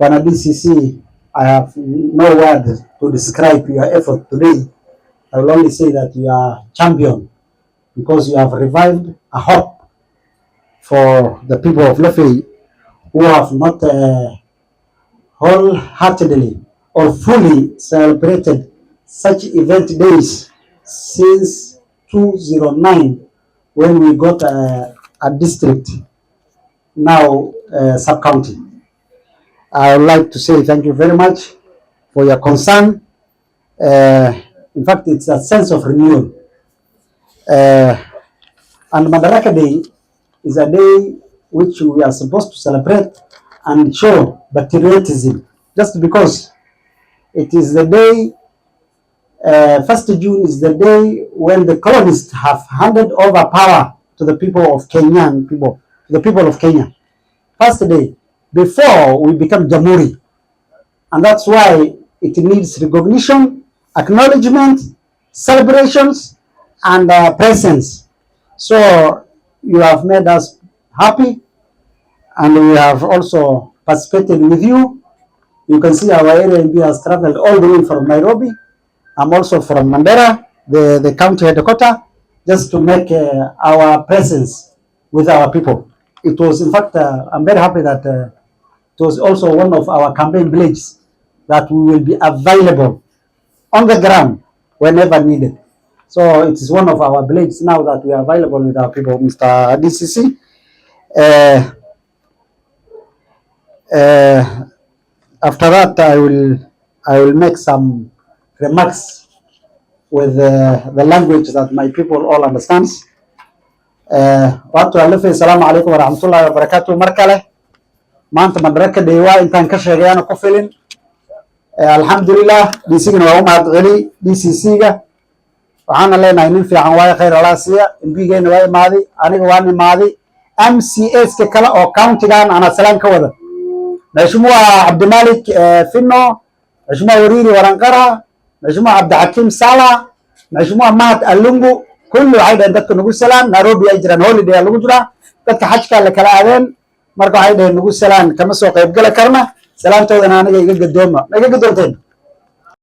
Wana DCC, I have no word to describe your effort today. I will only say that you are champion because you have revived a hope for the people of Lafey who have not wholeheartedly or fully celebrated such event days since 2009 when we got a district, now sub-county. I would like to say thank you very much for your concern. In fact, it's a sense of renewal. And Madaraka Day is a day which we are supposed to celebrate and show patriotism, just because it is the day, 1st June is the day when the colonists have handed over power to the people of Kenyan people, the people of Kenya. First day, before we become Jamhuri. And that's why it needs recognition, acknowledgement, celebrations, and presence. So you have made us happy, and we have also participated with you. You can see our area has traveled all the way from Nairobi. I'm also from Mandera, the county headquarters, just to make our presence with our people. It was, in fact, I'm very happy that it was also one of our campaign villages that we will be available on the ground whenever needed. So it is one of our villages now that we are available with our people, Mr. DCC. After that, I will make some remarks with the language that my people all understands. Watu wa Lafey, assalamu alaikum wa rahmatullahi wa barakatuh. Markale, maanta Madaraka Day waa intaan ka sheegayana ku filin. Alhamdulillah, DCC-gana waa u mahadceli DCC-ga. waxaana leenahay nin fiican waaye, khayr Allah siiya. MPgeena waa imaaday, aniga waan imaaday. MCA-ska kale oo county-gan ana salaan ka wada. Mheshimiwa Abdimalik Finno, Mheshimiwa Wiriq Waranqara, Mheshimiwa Abdihakim Sala, Mheshimiwa Mahat Alungu, kullu waxay dhaheen dadka nagu salaan. Nairobi ay jiraan, holiday lagu jiraa, dadka xajka la kala aadeen, marka waxay dhaheen nagu salaan, kama soo qayb gali karna. Salaantoodana aniga iga gadooma, ma iga gadoonteen?